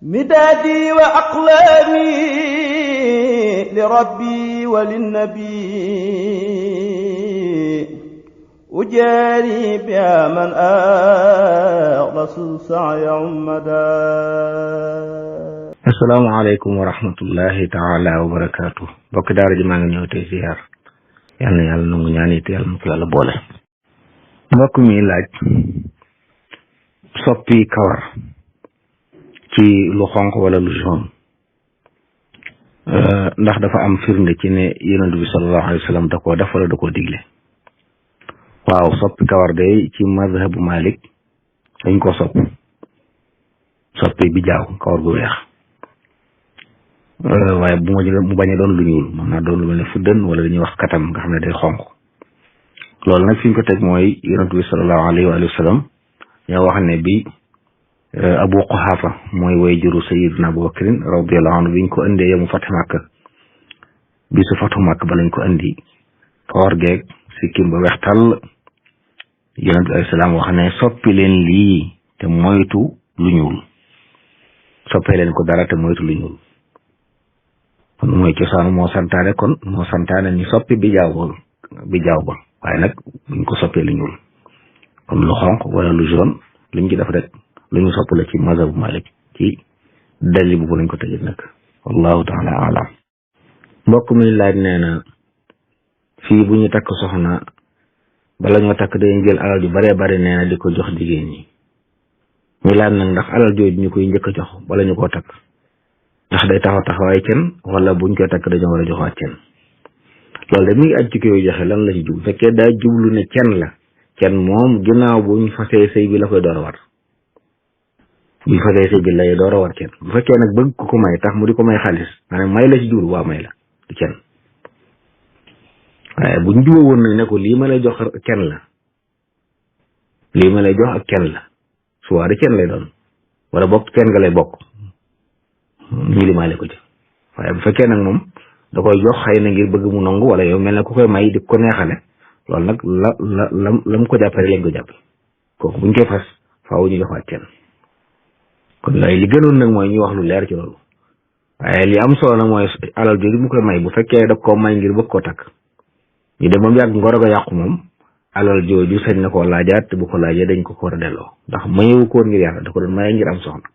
مدادي وأقلامي لربي وللنبي أجاري بها من أغلس السعي عمدا. asalaamaaleykum wa rahmatullahi taala wa barakaatu. bokk daara ji maa ngi ñëw tey ziar yal na yàlla nangu ñaan it yàlla na ko yàlla boole. mbokk mi laaj soppi kawar ci lu xonq wala lu jaune ndax dafa am firnde ci ne yonent bi sallallahu alayhi wa sallam da koo def wala da koo digle. waaw soppi kawar day ci mazhabu Malik dañ ko soppi bi jaaw kawar gu weex waaye bu mu bañ a doon lu ñuul mën naa doon lu mel ne fuddën wala dañuy wax katam nga xam ne day xonq. loolu nag fi ñu ko teg mooy yonent bi sallallahu alayhi wa sallam ñoo wax ne bi Abu Quhafa mooy way juru Sayyidina Abu Bakrin radiyallahu anhu biñ ko indee yomu Fathu Makka bi su Fathu Makka ba lañ ko indi kawar geeg sikkim ba weex tàll yonent bi alayhi salaam wax ne soppi leen lii te moytu lu ñuul soppee leen ko dara te moytu lu ñuul kon mooy cosaanu moo santaane ni soppi bi jaaw ba waaye nag buñ ko soppee lu ñuul kon lu xonq wala lu jaune luñ ci def rek lu ñu sopp la ci mazhabu Malik ci dalli bu lañ ko tëjee nag wallahu taala alam. mbokk mi laaj nee na fii bu ñu takk soxna bala ñoo takk dañuy jël alal ju bare bare nee na di ko jox jigéen ñi ñu laaj nag ndax alal jooju ñu koy njëkk a jox bala ñu koo takk ndax day taxawaay cen wala buñ koy takk dañoo war a joxaat cen. loolu de mi ngi aj ci koy joxe lan la ci jublu fekkee daa jublu ne cen moom ginnaaw buñ fasee sëy bi la koy door a war buñ fasee sëy bi lay door a war cen. bu fekkee nag bëgg ko may tax mu di ko may xaalis maanaam may la ci jublu waa may la du cen waaye buñ jubóo woon nag ne ko lii ma lay jox cen la lii ma lay jox ak cen la suwaa de cen lay doon wala bokk cen nga lay bokk ñu limaale ko ci. waaye bu fekkee nag moom da koy jox xëy na ngir bëgg mu nangu wala yow mel ne ku koy may di ko neexale loolu nag la mu ko jàppale lañ ko jàppe kooku buñ koy fas faaw ñu joxaat cen. kon yooyu li gënoon nag mooy ñu wax lu leer ci loolu waaye li am solo nag mooy alal jooju mu koy may bu fekkee da koo may ngir bëgg koo takk ñu dem ba mu yàgg ngoro ga yàqu moom alal jooju sañ na koo laajaat te bu ko laajee dañ ko war a delloo ndax mayewu ko ngir yàlla da ko doon maye ngir am soxna.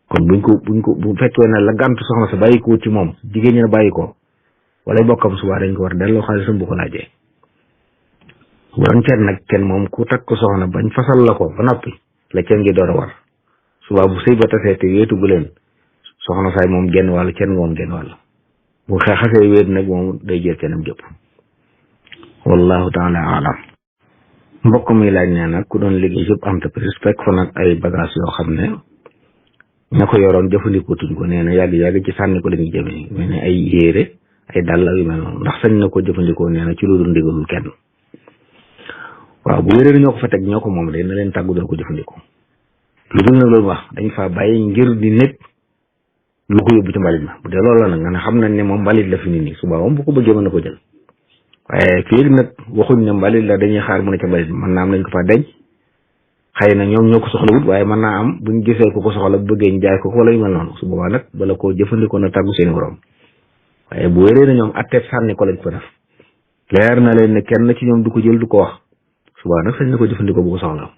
kon bu fekkee ne la gàntu soxna sa bàyyi ko ci moom jigéen ñi na bàyyi ko wala bokkam subaa dañ ko war a delloo xaalisam bu ko laajee. bu doon cen nag cen moom ku takk ko soxna bañ fasal la ko ba noppi la cen gi door a war subaa bu sëy ba tasee te wéetu bu leen soxna saay moom genn wàll cen nga moom genn wàll bu xasee wéet nag moom day jël cenam gépp wallahu taala alam. mbokk mi laaj nee nag ku doon liggéey yëpp entreprise fekk fa nag ay bagage yoo xam ne ña ko yoroon jëfandikoo tuñ ko nee na yàgg ci sànni ko la ñuy jëmee mel ne ay yére ay dàll yu mel noonu ndax sañ na ko jëfandikoo nee na ci lu dul ndigalul kenn. waaw bu yére ñoo ko fa teg ñoo ko moom de na leen tàggu doo ko jëfandikoo lu dul nag loolu wax dañ faa bàyyi ngir di nekk lu ko yóbbu ci mbalit ma bu dee loolu la nag nga ne xam nañ ne moom mbalit la fi nit ñi suba moom bu ko bëggee mën na ko jël waaye fii nag waxuñ ne mbalit la dañuy xaar mu ne ca mbalit mën naa am nañ ko fa denc xëy na ñoom ñoo ko soxla wut waaye mën naa am buñ gisee ko soxla bëggee ñu jaay ko wala yu mel noonu su boobaa nag bala koo jëfandikoo na tàggu seen borom waaye bu wéree na ñoom atteeb sànni ko lañ ko def leer na leen ne kenn ci ñoom du ko jël du ko wax subaa nag sañ na ko jëfandikoo bu ko soxla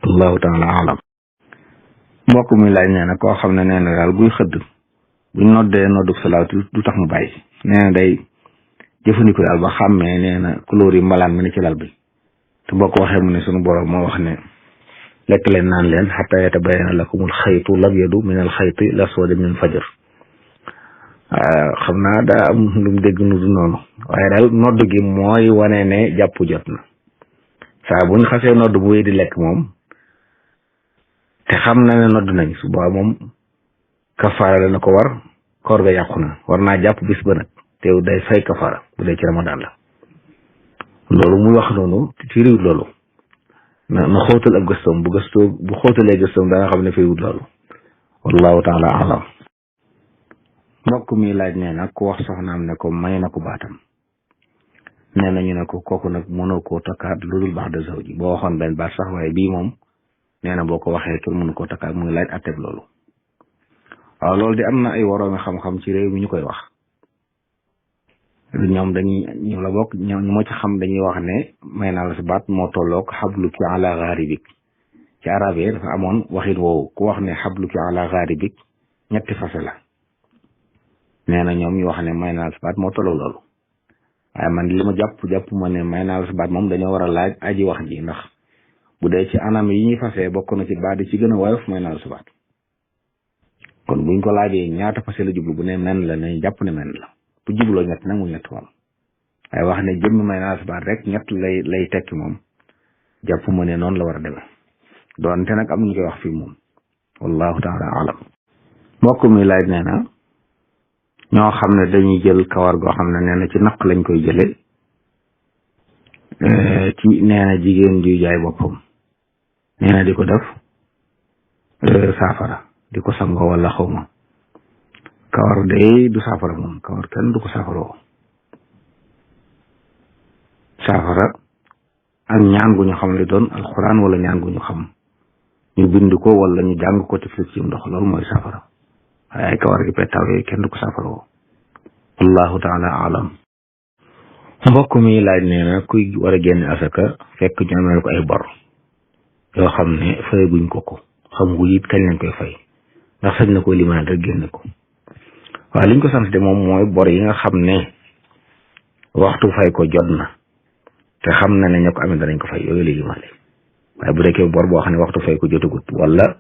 allahu taala alam. mbokk mi laaj nee na koo xam ne nee na daal buy xëdd buñ noddee noddu salaatu du tax mu bàyyi nee na day jëfandikoo daal ba xàmmee nee na couleur yi mbalaan mi ne ci lal bi te boo ko waxee mu ne sunu borom moo wax ne lekk leen naan leen xataa yatabayyana lakumul xaytu labyadu minal xayti laswadi minal fajr. xam naa daa am lu mu dégg nu du noonu waaye daal nodd gi mooy wane ne jàpp jot na saa buñ xasee nodd bu wéy di lekk moom te xam na ne nodd nañ suba moom kafaara la na ko war koor ga yàqu na war naa jàpp bis ba nag teew day fay kafaara bu dee ci ramadan la. loolu muy wax noonu ci riwut loolu na xóotal ab gëstoom bu xóotalee gëstoom danga xam ne fiy wut loolu wallahu taala alam. mbokk mi laaj nee na ku wax soxnaam ne ko may na ko baatam nee na ñu ne ko kooku nag mënoo koo takkaat lu dul baax de zawji boo waxoon benn baat sax waaye bii moom nee na boo ko waxee kenn mënu koo takkaat muy laaj atteb loolu. waaw loolu de am na ay woroomi xam-xam ci réew mi ñu koy wax ñoom dañuy ñu la bokk ñu ma ci xam dañuy wax ne may naa la sa baat moo tolloog xabluki ala gharibik ci arab yi dafa amoon waxit woowu ku wax ne xabluki ala gharibik ñetti fase la nee na ñoom ñu wax ne may naa la sa baat moo tolloog loolu waaye man li ma jàpp ma ne may naa la sa baat moom dañoo war a laaj aji wax ji ndax bu dee ci anam yi ñuy fasee bokk na ci baat yi ci gën a woyof may naa la sa baat kon buñ ko laajee ñaata fase la jublu bu ne men la nañ jàpp ne men la bu jubloo ñett nag mu ñett moom waaye wax ne jëmmi may naa la sa baat rek ñett lay tekki moom jàpp ma ne noonu la war a demee doonte nag am ñu koy wax fii moom wallahu taala alam mbokk mi laaj nee na ñoo xam ne dañuy jël kawar goo xam ne nee na ci naq lañ koy jële ci nee na jigéen juy jaay boppam nee na di ko def saafara di ko sangoo wala xawma kawar day du saafara moom kawar kenn du ko saafaroo saafara ak ñaan gu ñu xam li doon alxuraan wala ñaan gu ñu xam ñu bind ko wala ñu jàng ko tifli ci ndox loolu mooy saafara waaye ay kawar gi pettaaw yooyu kenn du ko saafaroo wallahu taala alam mbokk mi laaj nee na kuy war a génne asaka fekk ñu amee ko ay bor yoo xam ne fayaguñ ko xam gu it kañ lañ koy fay ndax sañ na ko limaan rek génne ko waaw liñ ko sant de moom mooy bor yi nga xam ne waxtu fay ko jot na te xam na ne ñoo ko amee danañ ko fay yooyu la limaale waaye bu dekkee bor boo xam ne waxtu fay ko jotagut wala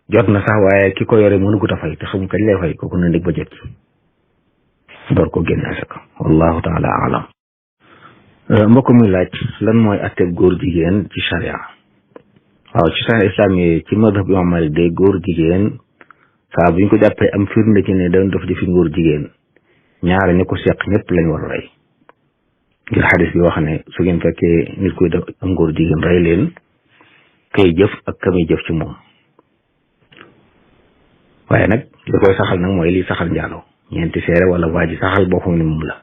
jot na sax waaye ki ko yore mënugut a fay te xamu kañ lay fay kooku na ndig ba jot ci door ko génne asaka wallahu taala alam mbokk mi laaj lan mooy atteb góor jigéen ci charia waaw ci charia islam yi ci madhab imam Malik day góor jigéen saa bu ñu ko jàppee am firnde ci ne dañ def jëfi góor jigéen ñaare ñu ko seq ñëpp lañ war a rey ngir xadis bi wax ne su ngeen fekkee nit koy def am góor jigéen rey leen kay jëf ak kami jëf ci moom waaye nag li koy saxal nag mooy li saxal njaaloo ñeenti seere wala waa ji saxal boppam ni moom la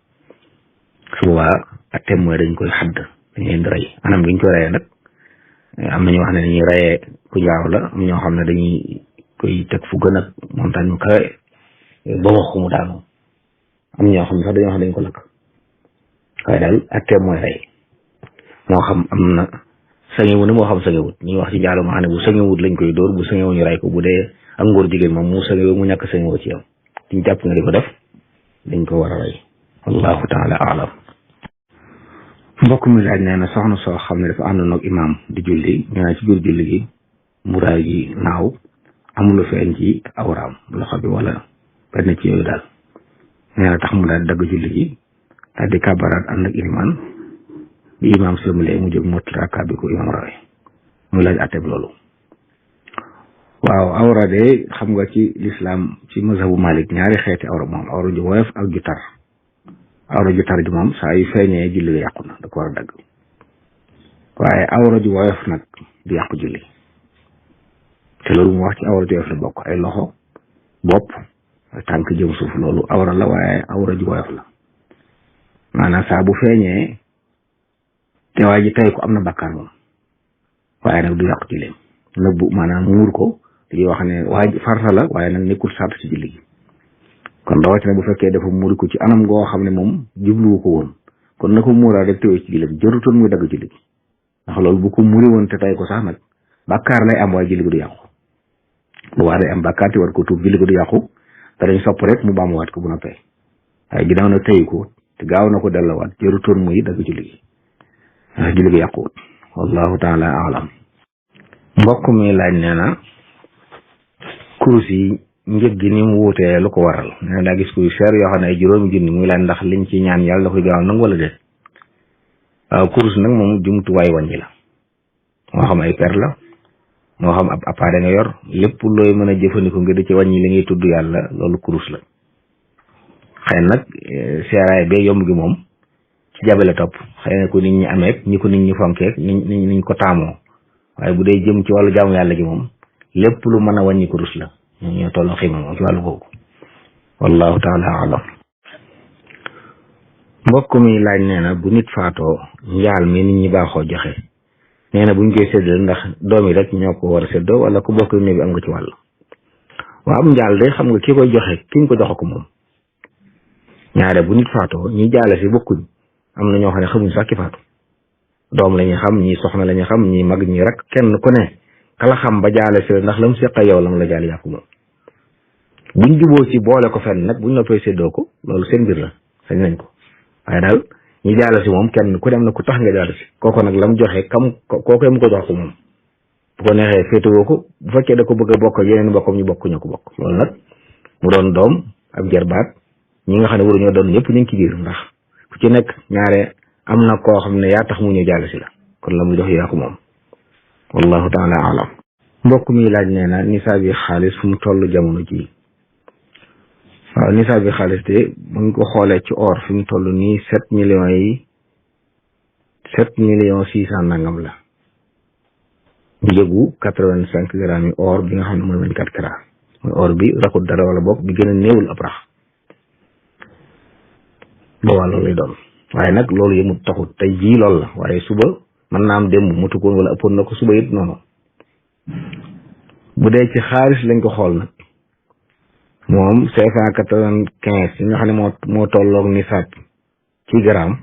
su boobaa atteem mooy dañ koy xadd dañ leen di rey anam gi ñu koy reyee nag am na ñoo xam ne dañuy reyee ku njaaw la am ñoo xam ne dañuy koy teg fu gën a montagne mu kawe ba wax mu daanu am ñoo xam ne sax dañoo xam ne dañ ko lakk waaye daal atteem mooy rey moo xam am na sañewu ne moo xam sañewut ñuy wax ci njaaloo ma xam ne bu sañewut lañ koy dóor bu sañewu ñu rey ko bu dee ak ngóor jigéen moom mu sañewu mu ñàkk sañewoo ci yow diñ jàpp nga di ko def dañ ko war a rey wallahu taala alam mbokk mi laaj nee na soxna soo xam ne dafa àndoon ak imaam di julli ñu ne ci biir julli gi muraay gi naaw amulu feeñ ci awraam loxo bi wala benn ci yooyu daal nee na tax mu daal dagg julli gi daal di kabaraat ànd ak imaam bi imaam sëlmalee mu jóg mottali rakka bi ko imaam rawee muy laaj atteb loolu waaw awra de xam nga ci lislaam ci mazhabu Malik ñaari xeeti awra moom awra ju woyof ak ju tar awra ju tar ji moom saa yu feeñee julli ga yàqu na da ko war a dagg waaye awra ju woyof nag du yàqu julli te loolu mu wax ci awra ju woyof la bokk ay loxo bopp tànk jëm suuf loolu awra la waaye awra ju woyof la maanaam saa bu feeñee te waa ji tey ko am na bakkaar moom waaye nag du yàqu julleem nëbbu maanaam muur ko dañuy wax ne waa ji farata la waaye nag nekkul sart ci julli gi kon rawatina bu fekkee dafa muuri ko ci anam goo xam ne moom jubluwu ko woon kon na ko muuraa rek teewee ci julli jërutoon muy dagg julli gi ndax loolu bu ko muuri woon te tay ko sax nag bàkkaar lay am waaye julli gi du yàqu bu waa day am bàkkaar te war ko tuub julli gi du yàqu te dañ sopp rek mu baamuwaat ko bu noppee waaye ginnaaw na tey ko te gaaw na ko dellawaat jërutoon muy dagg julli gi ndax julli gi yàquwut wallahu taala alam mbokk mi laaj nee na kurus yi njëg gi ni mu wuutee lu ko waral nee na daa gis kuy seer yoo xam ne ay juróomi junni muy laaj ndax liñ ci ñaan yàlla da koy gaaw nag wala déet waaw kurus nag moom jumtuwaay wàññi la moo xam ay per la moo xam ab appareil nga yor lépp looy mën a jëfandikoo ngir di ci wàññi li ngay tudd yàlla loolu kurus la xëy nag seeraay bee yomb gi moom ci jabe la topp xëy na ko nit ñi amee ñi ko nit ñi fonkeek niñ ko taamoo waaye bu dee jëm ci wàllu jaamu yàlla gi moom lépp lu mën a wàññi kurus la ñoo tolloo xiima moom ci wàllu boobu wallahu taala alam mbokk mi laaj nee na bu nit faatoo njaal mi nit ñi baaxoo joxe nee na buñ koy séddale ndax doom yi rek ñoo ko war a séddoo wala ku bokk ne bi am nga ci wàll waaw am njaal de xam nga ki koy joxe ki ñu ko joxe ko moom ñaare bu nit faatoo ñi jaale si bokkuñ am na ñoo xam ne xamuñ sax ki faatu doom la ñuy xam ñii soxna la ñuy xam ñii mag ñii rek kenn ku ne kala xam ba jaale si ndax la mu seqa yow la mu la jaale yaa ko moom buñ juboo ci boole ko fenn nag buñ noppee séddoo ko loolu seen mbir la sañ nañ ko waaye daal ñi jaale si moom kenn ku dem na ku tax nga jaale si kooku nag lam joxe kam kooku mu ko jox ko moom bu ko neexee féetewoo ko bu fekkee da ko bëgg a bokk yeneen bokkam ñu bokk ñoo ko bokk loolu nag mu doon doom ak jarbaat ñi nga xam ne waruñoo doon ñëpp ñu ngi ci biir ndax ku ci nekk ñaare am na koo xam ne yaa tax mu ñëw jaale si la kon la mu jox yaa ko moom wallahu taala alam mbokk mi laaj nee na nisaab bi xaalis fu mu toll jamono ji waaw nisaab bi xaalis de bu ñu ko xoolee ci or fi mu toll nii 7 millions nangam la njëgu 85 grammes yi or bi nga xam ne mooy 24 carats mooy or bi raxut dara wala boog bi gën a néewul ab rax boobaa loolu lay doon waaye nag loolu yëmut taxut tey jii loolu la waaye suba mën naa am démb mu tukkoon wala ëppoon na ko suba it noonu bu dee ci xaalis lañ ko xool nag moom 595 yi nga xam ne moo tolloog nisaab ci gramme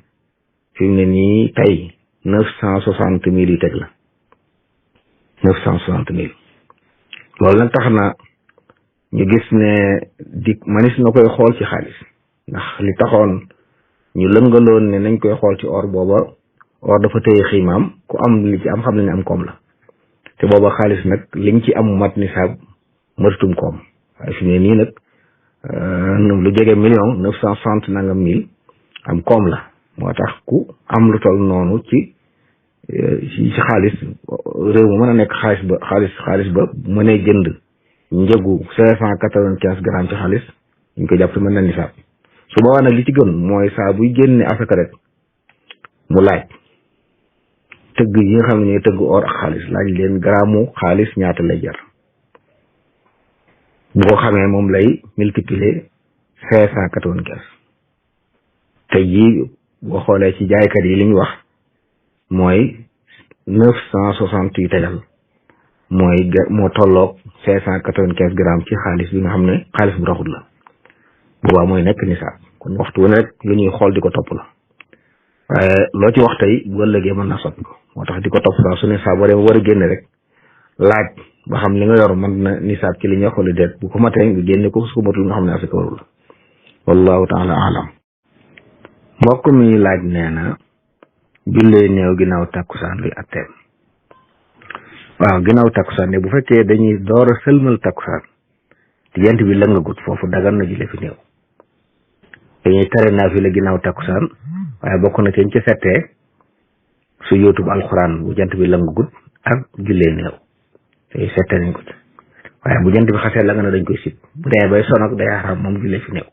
fi mu ne nii tey 960 000 yi teg la 960 000 loolu nag tax na ñu gis ne manis na koy xool ci xaalis ndax li taxoon ñu lëngaloon ne nañ koy xool ci or booba or dafa téye xiimaam ku am li ci am xam ne am koom la te booba xaalis nag liñ ci am mat nisaab matutum koom waaye fi ne nii nag lu jege 1,960 nangam mille am koom la moo tax ku am lu toll noonu ci xaalis réew mu mën a nekk xaalis ba mënee jënd njëgu 595 grammes ci xaalis ñu ko jàpp mën na nisaab su boobaa nag li ci gën mooy saa buy génne asaka rek mu laaj tëgg yi nga xam ne ñooy tëgg or ak xaalis laaj leen gramme xaalis ñaata lay jar bu ko xamee moom lay multiplier 595 te jii boo xoolee ci jaaykat yi li ñu wax mooy 960 yu tegal moo tolloog 595 grammes ci xaalis bi nga xam ne xaalis bu raxut la boobaa mooy nekk nisaab kon waxtu wu ne rek lu ñuy xool di ko topp la waaye loo ci wax tey bu ëllëgee mën naa soppi ko moo tax di ko topp saa su ne saa boo dem war a génne rek laaj ba xam li nga yor mën na nisaab ci li ñuy xooli déet bu ko matee nga génne ko su ko matul nga xam ne asaka warul la wallahu taala alam mbokk mi laaj nee na jullee néew ginnaaw takkusaan luy atteem waaw ginnaaw takkusaan ne bu fekkee dañuy door a sëlmal takkusaan te jant bi lëngagut foofu dagan na jullee fi néew dañuy tere naa fi la ginnaaw takkusaan waaye bokk na ci settee su youtube alxuraan bu jant bi lëngagut ak jullee néew te settee nañ ko ci waaye bu jant bi xasee la nga ne dañ koy sib bu dee bay sonag day xaram moom jullee fi néew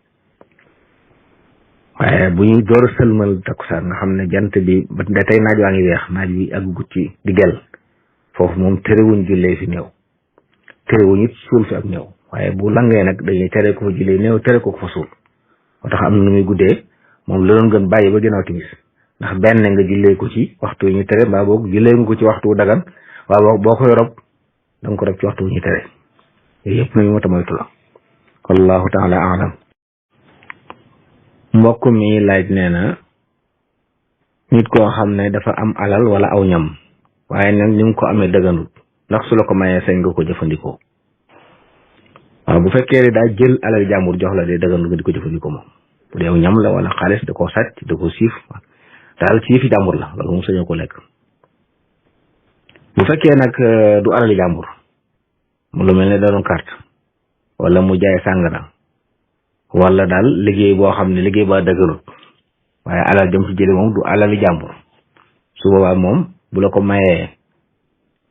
waaye bu ñuy door a sëlmal takkusaan nga xam ne jant bi ba tey naaj waa ngi weex naaj bi àggugut ci di gel foofu moom terewuñ jullee fi néew terewuñ it suul fi ak néew waaye bu langee nag dañuy tere ko fa jullee néew tere ko fa suul moo tax am na nu muy guddee moom la doon gën bàyyi ba ginnaaw timis ndax benn nga jullee ko ci waxtu wi ñu tere mbaa boog jullee nga ko ci waxtu wu dagan waaye boo koy rob da nga ko rob ci waxtu wu ñu tere yooyu yëpp nañu mata moytu la wallahu taala alam mbokk mi laaj nee na nit koo xam ne dafa am alal wala aw ñam waaye nag ni mu ko amee dëgganut ndax su la ko mayee sañ nga ko jëfandikoo waaw bu fekkee ne daa jël alal jàmbur jox la de dëgganut nga di ko jëfandikoo moom bu dee aw ñam la wala xaalis da koo sàcc da koo siif daal ci yëfi jàmbur la loolu moom sañoo ko lekk bu fekkee nag du alali jàmbur mu lu mel ne da doon carte wala mu jaay sàngara wala daal liggéey boo xam ne liggéey ba dëgërut waaye alal jëm ci jële moom du alali jàmbur su boobaa moom bu la ko mayee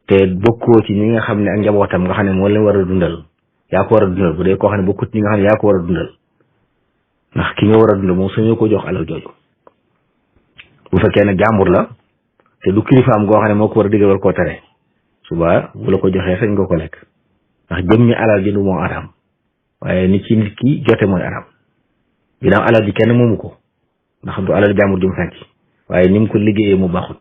te bokkoo ci ñi nga xam ne ak njabootam nga xam ne moo leen war a dundal yaa ko war a dundal bu dee koo xam ne bokkut ñi nga xam ne yaa ko war a dundal ndax ki nga war a dundal moom sañoo ko jox alal jooju bu fekkee ne jàmbur la te du kilifaam goo xam ne moo ko war a digal war koo tere suba bu la ko joxee sañ nga ko lekk ndax jëm ñi alal ji du moo araam waaye nit ki jote mooy araam ginnaaw alal ji kenn moomu ko ndax du alal jàmbur jum sànc waaye ni mu ko liggéeyee mu baaxut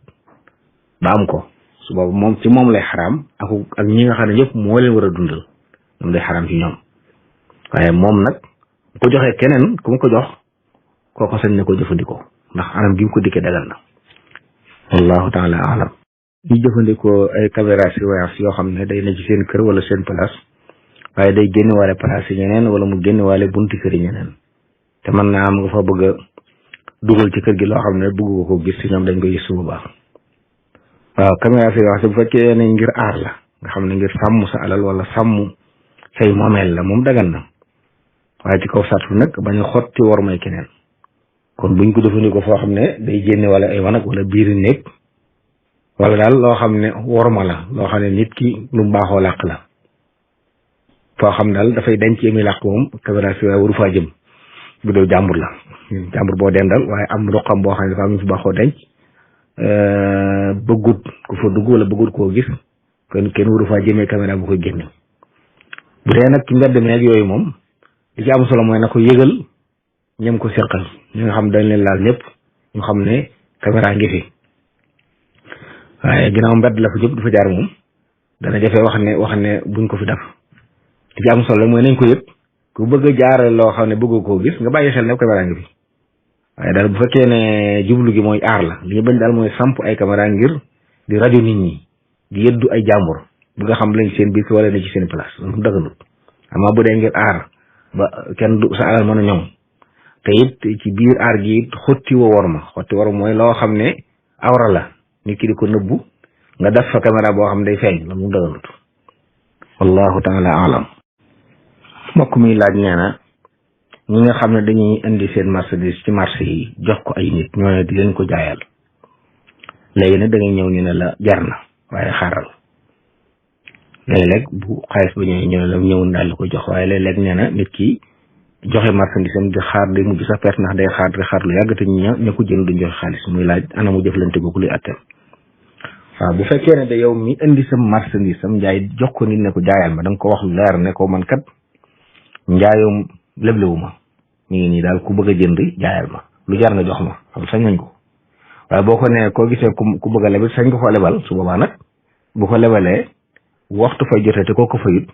ba am ko su boobu moom ci moom lay xaraam ak ñi nga xam ne ñëpp moo leen war a dundal moom day xaraam ci ñoom waaye moom nag bu ko joxee keneen ku mu ko jox kooko sañ na ko jëfandikoo ndax anam gi mu ko dikkee dagal na wallahu taala alam ñu jëfandikoo ay caméra surveillance yoo xam ne day ne ci seen kër wala seen place waaye day génn waale place yi ñeneen wala mu génn waale bunti kër yi ñeneen te mën naa am nga fa bëgg a dugal ci kër gi loo xam ne bëgg ko gis ci ñoom dañ koy gis bu baax waaw caméra surveillance bu fekkee ne ngir aar la nga xam ne ngir sàmm sa alal wala sàmm say moomeel la moom dagan na waaye ci kaw sartu nag bañ a xotti war may keneen kon buñ ko jëfandikoo foo xam ne day génne wala ay wanag wala biiri néeg wala daal loo xam ne worma la loo xam ne nit ki lu mu baaxoo làq la foo xam daal dafay denc émi làq moom caméra surveillance waru faa jëm bu dee jàmbur la jàmbur boo dendal waaye am roqam boo xam ne dafa am ñu fi baaxoo denc bëggut ku fa dugg wala bëggut koo gis kenn waru faa jëmee caméra bu koy génne bu dee nag ci mbedd meeg yooyu moom li ci am solo mooy na ko yëgal ñem ko seqal ñi nga xam dañ leen laal ñëpp ñu xam ne caméra ngi fi waaye ginnaaw mbedd la fa jëpp du fa jaar moom dana jafe wax ne buñ ko fi def li ci am solo mooy nañ ko yëg ku bëgg a jaare loo xam ne bëgg koo gis nga bàyyi xel ne caméra ngi fi waaye daal bu fekkee ne jublu gi mooy aar la li ñu bañ daal mooy samp ay caméra ngir di rajo nit ñi di yëddu ay jàmbur bu nga xam lañ seen biir wala ne ci seen place loolu mu dëgganut amaa bu dee ngir aar ba kenn du sa alal mën a ñoŋ te it ci biir aar gi xotti war mooy loo xam ne awra la nit ki di ko nëbbu nga def fa caméra boo xam ne day feeñ loolu mu dëgganut wallahu taala alam mbokk mi laaj nee na ñi nga xam ne dañuy indi seen marchandise ci marché yi jox ko ay nit ñoo ne di leen ko jaayal léegi nag da ngay ñëw ñu ne la jar na waaye xaaral léeg-léeg bu xaalis ba ñëwee ñu ne la ñëwul daal la ko jox waaye léeg-léeg nee na nit ki joxe marchandise am di xaar day mujj sax perte ndax day xaar lu yàgg te ña ko jënd duñ joxe xaalis muy laaj ana mu jëflante googu luy attel waaw bu fekkee ne da yow mi indi sa marchandise am njaay jox ko nit ne ko jaayal ma da nga ko wax lu leer ne ko man kat njaayum leblewu ma mi ngi nii daal ku bëgg a jënd jaayal ma lu jar nga jox ma xam sañ nañ ko waaye boo ko nee koo gisee ku bëgg a lebal sañ nga ko lebal su boobaa nag bu ko lebalee waxtu fay jotee te koo ko fayut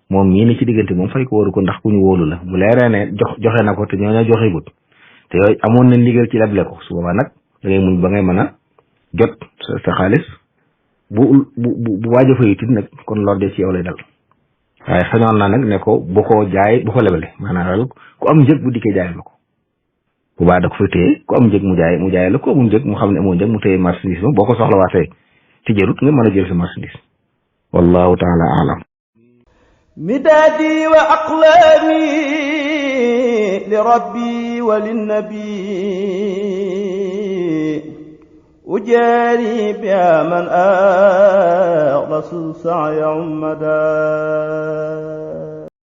moom mii ni ci diggante moom fay ko waru ko ndax ku ñu wóolu la bu leeree ne joxe na ko te ñooñu joxe gut te yooyu amoon na ndigal ci leble ko su boobaa nag da ngay muñ ba ngay mën a jot sa xaalis bu waaj a fayut it nag kon lor de ci yow lay dal waaye sañoon naa nag ne ko bu ko lebale maanaam daal ku am njëg bu dikkee jaay la ko bu baax da ko fa téye ku am njëg mu jaay la ko amul njëg mu xam ne amoo njëg mu téye marchandise ma boo ko soxlawaatee ci jërut nga mën a jël sa marchandise wallahu taala alam midaadi wa aqlaami li rabbi wa linnabi ujaari biha man axlasu saaya ummada